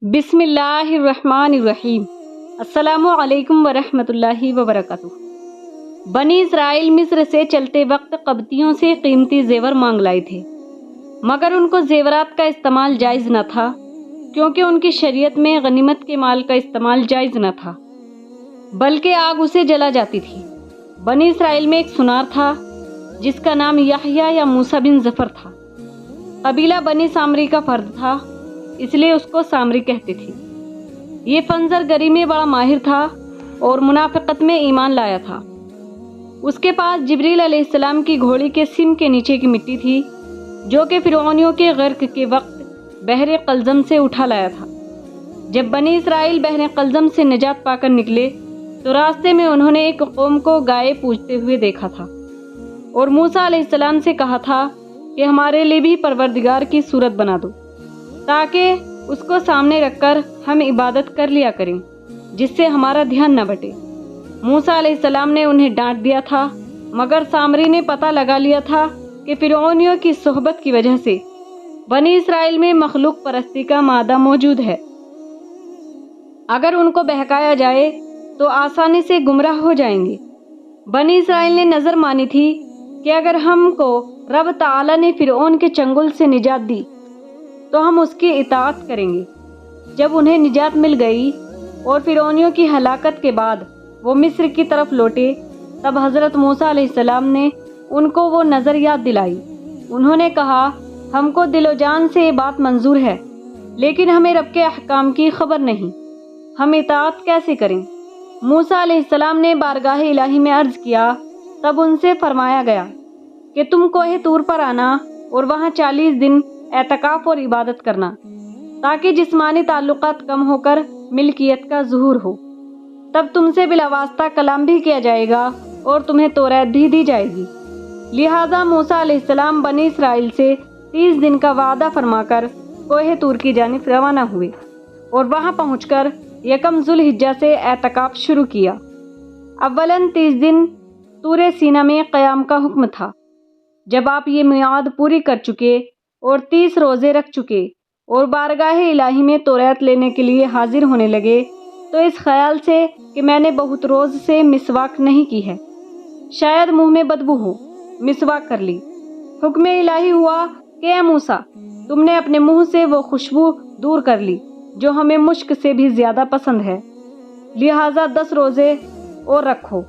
بسم اللہ الرحمن الرحیم۔ السلام علیکم ورحمۃ اللہ وبرکاتہ۔ بنی اسرائیل مصر سے چلتے وقت قبطیوں سے قیمتی زیور مانگ لائے تھے، مگر ان کو زیورات کا استعمال جائز نہ تھا، کیونکہ ان کی شریعت میں غنیمت کے مال کا استعمال جائز نہ تھا، بلکہ آگ اسے جلا جاتی تھی۔ بنی اسرائیل میں ایک سنار تھا جس کا نام یحییٰ یا موسیٰ بن ظفر تھا۔ قبیلہ بنی سامری کا فرد تھا، اس لیے اس کو سامری کہتے تھے۔ یہ فنزر گری میں بڑا ماہر تھا اور منافقت میں ایمان لایا تھا۔ اس کے پاس جبریل علیہ السلام کی گھوڑی کے سم کے نیچے کی مٹی تھی، جو کہ فرعونیوں کے غرق کے وقت بحر قلزم سے اٹھا لایا تھا۔ جب بنی اسرائیل بحر قلزم سے نجات پا کر نکلے تو راستے میں انہوں نے ایک قوم کو گائے پوجتے ہوئے دیکھا تھا، اور موسیٰ علیہ السلام سے کہا تھا کہ ہمارے لیے بھی پروردگار کی صورت بنا دو، تاکہ اس کو سامنے رکھ کر ہم عبادت کر لیا کریں، جس سے ہمارا دھیان نہ بٹے۔ موسیٰ علیہ السلام نے انہیں ڈانٹ دیا تھا، مگر سامری نے پتہ لگا لیا تھا کہ فرعونیوں کی صحبت کی وجہ سے بنی اسرائیل میں مخلوق پرستی کا مادہ موجود ہے۔ اگر ان کو بہکایا جائے تو آسانی سے گمراہ ہو جائیں گے۔ بنی اسرائیل نے نظر مانی تھی کہ اگر ہم کو رب تعالی نے فرعون کے چنگل سے نجات دی تو ہم اس کی اطاعت کریں گے۔ جب انہیں نجات مل گئی اور فرعونیوں کی ہلاکت کے بعد وہ مصر کی طرف لوٹے، تب حضرت موسیٰ علیہ السلام نے ان کو وہ نظر یاد دلائی۔ انہوں نے کہا، ہم کو دل و جان سے یہ بات منظور ہے، لیکن ہمیں رب کے احکام کی خبر نہیں، ہم اطاعت کیسے کریں؟ موسیٰ علیہ السلام نے بارگاہ الہی میں عرض کیا، تب ان سے فرمایا گیا کہ تم کوہ طور پر آنا اور وہاں 40 دن اعتکاف اور عبادت کرنا، تاکہ جسمانی تعلقات کم ہو کر ملکیت کا ظہور ہو۔ تب تم سے بلا واسطہ کلام بھی کیا جائے گا اور تمہیں توریت بھی دی جائے گی۔ لہٰذا موسیٰ علیہ السلام بنی اسرائیل سے 30 دن کا وعدہ فرما کر کوہ طور کی جانب روانہ ہوئے، اور وہاں پہنچ کر یکم ذوالحجہ سے اعتکاف شروع کیا۔ اولاً 30 دن طور سینا میں قیام کا حکم تھا۔ جب آپ یہ میعاد پوری کر چکے اور 30 روزے رکھ چکے اور بارگاہ الہی میں توریت لینے کے لیے حاضر ہونے لگے، تو اس خیال سے کہ میں نے بہت روز سے مسواک نہیں کی ہے، شاید منہ میں بدبو ہو، مسواک کر لی۔ حکم الہی ہوا کہ اے موسیٰ، تم نے اپنے منہ سے وہ خوشبو دور کر لی جو ہمیں مشک سے بھی زیادہ پسند ہے، لہٰذا 10 روزے اور رکھو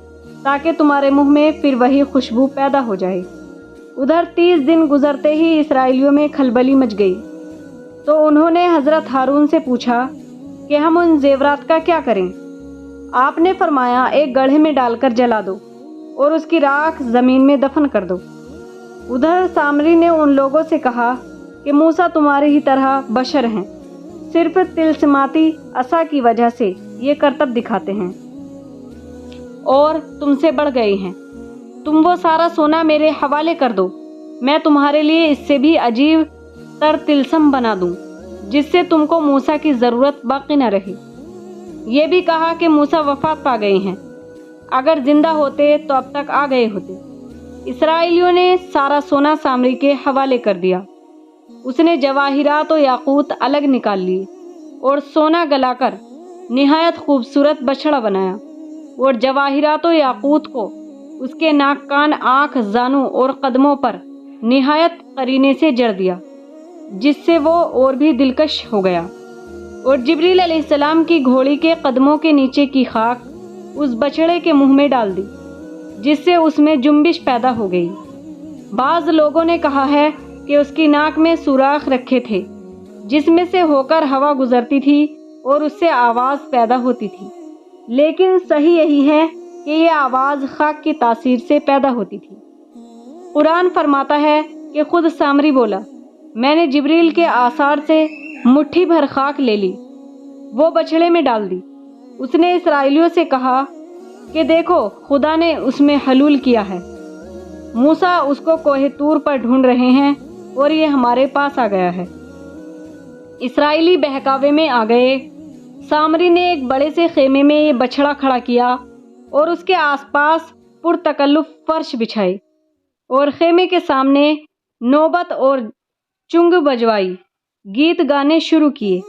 تاکہ تمہارے منہ میں پھر وہی خوشبو پیدا ہو جائے۔ ادھر 30 دن گزرتے ہی اسرائیلیوں میں کھلبلی مچ گئی، تو انہوں نے حضرت ہارون سے پوچھا کہ ہم ان زیورات کا کیا کریں؟ آپ نے فرمایا، ایک گڑھے میں ڈال کر جلا دو اور اس کی راکھ زمین میں دفن کر دو۔ ادھر سامری نے ان لوگوں سے کہا کہ موسیٰ تمہاری ہی طرح بشر ہیں، صرف طلسماتی عصا کی وجہ سے یہ کرتب دکھاتے ہیں اور تم سے بڑھ گئے ہیں۔ تم وہ سارا سونا میرے حوالے کر دو، میں تمہارے لیے اس سے بھی عجیب تر طلسم بنا دوں، جس سے تم کو موسیٰ کی ضرورت باقی نہ رہے۔ یہ بھی کہا کہ موسیٰ وفات پا گئے ہیں، اگر زندہ ہوتے تو اب تک آ گئے ہوتے۔ اسرائیلیوں نے سارا سونا سامری کے حوالے کر دیا۔ اس نے جواہرات و یاقوت الگ نکال لیے اور سونا گلا کر نہایت خوبصورت بچھڑا بنایا، اور جواہرات و یاقوت کو اس کے ناک، کان، آنکھ، زانوں اور قدموں پر نہایت قرینے سے جڑ دیا، جس سے وہ اور بھی دلکش ہو گیا، اور جبریل علیہ السلام کی گھوڑی کے قدموں کے نیچے کی خاک اس بچڑے کے منہ میں ڈال دی، جس سے اس میں جنبش پیدا ہو گئی۔ بعض لوگوں نے کہا ہے کہ اس کی ناک میں سوراخ رکھے تھے، جس میں سے ہو کر ہوا گزرتی تھی اور اس سے آواز پیدا ہوتی تھی، لیکن صحیح یہی ہے کہ یہ آواز خاک کی تاثیر سے پیدا ہوتی تھی۔ قرآن فرماتا ہے کہ خود سامری بولا، میں نے جبریل کے آثار سے مٹھی بھر خاک لے لی، وہ بچھڑے میں ڈال دی۔ اس نے اسرائیلیوں سے کہا کہ دیکھو، خدا نے اس میں حلول کیا ہے۔ موسیٰ اس کو کوہ طور پر ڈھونڈ رہے ہیں اور یہ ہمارے پاس آ گیا ہے۔ اسرائیلی بہکاوے میں آ گئے۔ سامری نے ایک بڑے سے خیمے میں یہ بچھڑا کھڑا کیا اور اس کے آس پاس پرتکلف فرش بچھائے، اور خیمے کے سامنے نوبت اور چنگ بجوائی، گیت گانے شروع کیے۔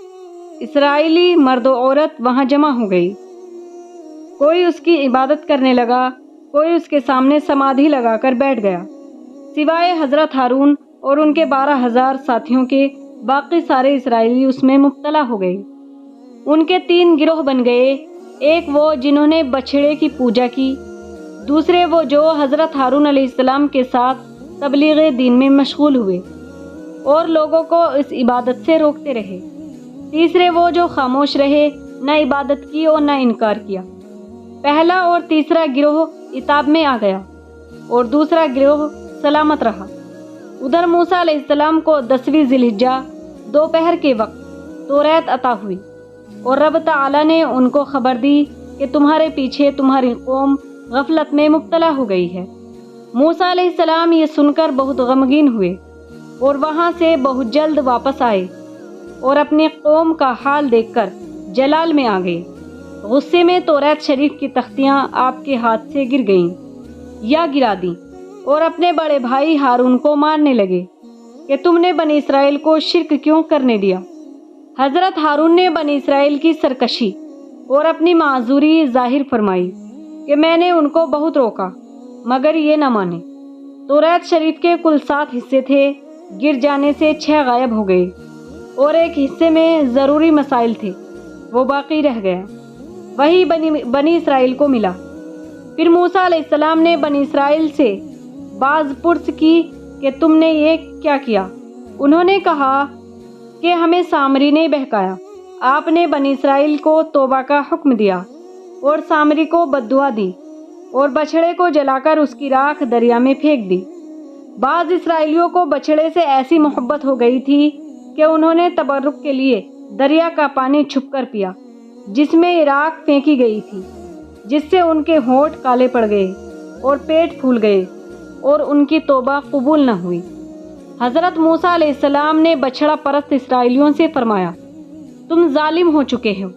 اسرائیلی مرد و عورت وہاں جمع ہو گئی۔ کوئی اس کی عبادت کرنے لگا، کوئی اس کے سامنے سمادھی لگا کر بیٹھ گیا۔ سوائے حضرت ہارون اور ان کے 12,000 ساتھیوں کے باقی سارے اسرائیلی اس میں مبتلا ہو گئے۔ ان کے 3 گروہ بن گئے، ایک وہ جنہوں نے بچھڑے کی پوجا کی، دوسرے وہ جو حضرت ہارون علیہ السلام کے ساتھ تبلیغ دین میں مشغول ہوئے اور لوگوں کو اس عبادت سے روکتے رہے، تیسرے وہ جو خاموش رہے، نہ عبادت کی اور نہ انکار کیا۔ پہلا اور تیسرا گروہ عتاب میں آ گیا اور دوسرا گروہ سلامت رہا۔ ادھر موسیٰ علیہ السلام کو 10ویں ذی الحجہ دوپہر کے وقت توریت عطا ہوئی اور رب تعالیٰ نے ان کو خبر دی کہ تمہارے پیچھے تمہاری قوم غفلت میں مبتلا ہو گئی ہے۔ موسیٰ علیہ السلام یہ سن کر بہت غمگین ہوئے اور وہاں سے بہت جلد واپس آئے اور اپنی قوم کا حال دیکھ کر جلال میں آ گئے۔ غصے میں توریت شریف کی تختیاں آپ کے ہاتھ سے گر گئیں یا گرا دیں اور اپنے بڑے بھائی ہارون کو مارنے لگے کہ تم نے بنی اسرائیل کو شرک کیوں کرنے دیا۔ حضرت ہارون نے بنی اسرائیل کی سرکشی اور اپنی معذوری ظاہر فرمائی کہ میں نے ان کو بہت روکا مگر یہ نہ مانے۔ توریت شریف کے کل 7 حصے تھے، گر جانے سے 6 غائب ہو گئے اور ایک حصے میں ضروری مسائل تھے، وہ باقی رہ گیا۔ وہی بنی اسرائیل کو ملا۔ پھر موسیٰ علیہ السلام نے بنی اسرائیل سے باز پرس کی کہ تم نے یہ کیا کیا؟ انہوں نے کہا کہ ہمیں سامری نے بہکایا۔ آپ نے بنی اسرائیل کو توبہ کا حکم دیا اور سامری کو بددعا دی اور بچھڑے کو جلا کر اس کی راکھ دریا میں پھینک دی۔ بعض اسرائیلیوں کو بچھڑے سے ایسی محبت ہو گئی تھی کہ انہوں نے تبرک کے لیے دریا کا پانی چھپ کر پیا جس میں راکھ پھینکی گئی تھی، جس سے ان کے ہونٹ کالے پڑ گئے اور پیٹ پھول گئے اور ان کی توبہ قبول نہ ہوئی۔ حضرت موسیٰ علیہ السلام نے بچھڑا پرست اسرائیلیوں سے فرمایا، تم ظالم ہو چکے ہو،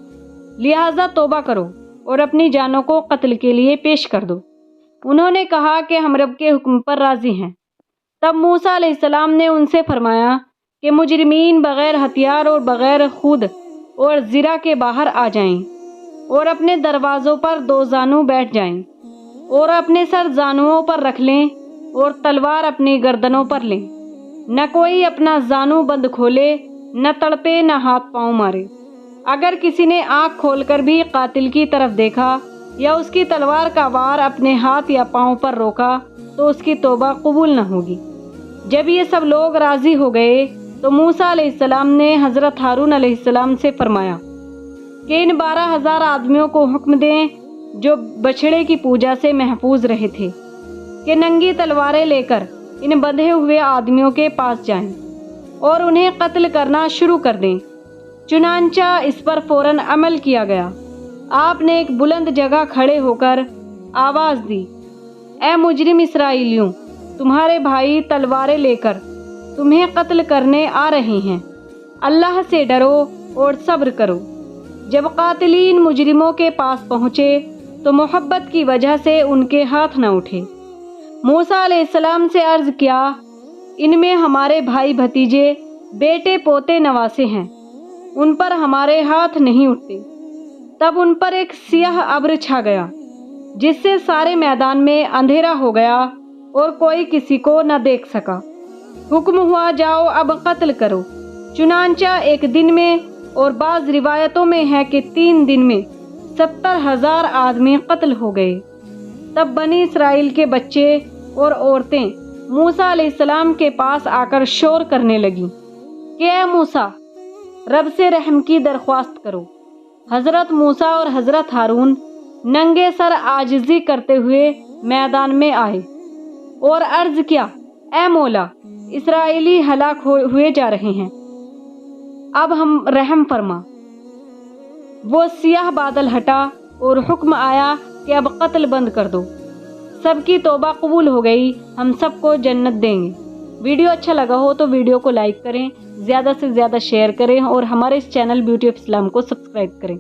لہٰذا توبہ کرو اور اپنی جانوں کو قتل کے لیے پیش کر دو۔ انہوں نے کہا کہ ہم رب کے حکم پر راضی ہیں۔ تب موسیٰ علیہ السلام نے ان سے فرمایا کہ مجرمین بغیر ہتھیار اور بغیر خود اور زرہ کے باہر آ جائیں اور اپنے دروازوں پر 2 زانو بیٹھ جائیں اور اپنے سر زانوؤں پر رکھ لیں اور تلوار اپنی گردنوں پر لیں۔ نہ کوئی اپنا زانو بند کھولے، نہ تڑپے، نہ ہاتھ پاؤں مارے۔ اگر کسی نے آنکھ کھول کر بھی قاتل کی طرف دیکھا یا اس کی تلوار کا وار اپنے ہاتھ یا پاؤں پر روکا تو اس کی توبہ قبول نہ ہوگی۔ جب یہ سب لوگ راضی ہو گئے تو موسیٰ علیہ السلام نے حضرت ہارون علیہ السلام سے فرمایا کہ ان 12,000 آدمیوں کو حکم دیں جو بچھڑے کی پوجا سے محفوظ رہے تھے کہ ننگی تلواریں لے کر ان بندھے ہوئے آدمیوں کے پاس جائیں اور انہیں قتل کرنا شروع کر دیں۔ چنانچہ اس پر فوراً عمل کیا گیا۔ آپ نے ایک بلند جگہ کھڑے ہو کر آواز دی، اے مجرم اسرائیلیوں، تمہارے بھائی تلواریں لے کر تمہیں قتل کرنے آ رہے ہیں، اللہ سے ڈرو اور صبر کرو۔ جب قاتلین مجرموں کے پاس پہنچے تو محبت کی وجہ سے ان کے ہاتھ نہ اٹھے۔ موسیٰ علیہ السلام سے عرض کیا، ان میں ہمارے بھائی بھتیجے، بیٹے پوتے نواسے ہیں، ان پر ہمارے ہاتھ نہیں اٹھتے۔ تب ان پر ایک سیاہ ابر چھا گیا جس سے سارے میدان میں اندھیرا ہو گیا اور کوئی کسی کو نہ دیکھ سکا۔ حکم ہوا، جاؤ اب قتل کرو۔ چنانچہ ایک دن میں، اور بعض روایتوں میں ہے کہ 3 دن میں 70,000 آدمی قتل ہو گئے۔ تب بنی اسرائیل کے بچے اور عورتیں موسیٰ علیہ السلام کے پاس آ کر شور کرنے لگیں کہ اے موسیٰ، رب سے رحم کی درخواست کرو۔ حضرت موسیٰ اور حضرت ہارون ننگے سر عاجزی کرتے ہوئے میدان میں آئے اور عرض کیا، اے مولا، اسرائیلی ہلاک ہوئے جا رہے ہیں، اب ہم رحم فرما۔ وہ سیاہ بادل ہٹا اور حکم آیا کہ اب قتل بند کر دو۔ سب کی توبہ قبول ہو گئی، ہم سب کو جنت دیں گے۔ ویڈیو اچھا لگا ہو تو ویڈیو کو لائک کریں، زیادہ سے زیادہ شیئر کریں اور ہمارے اس چینل بیوٹی آف اسلام کو سبسکرائب کریں۔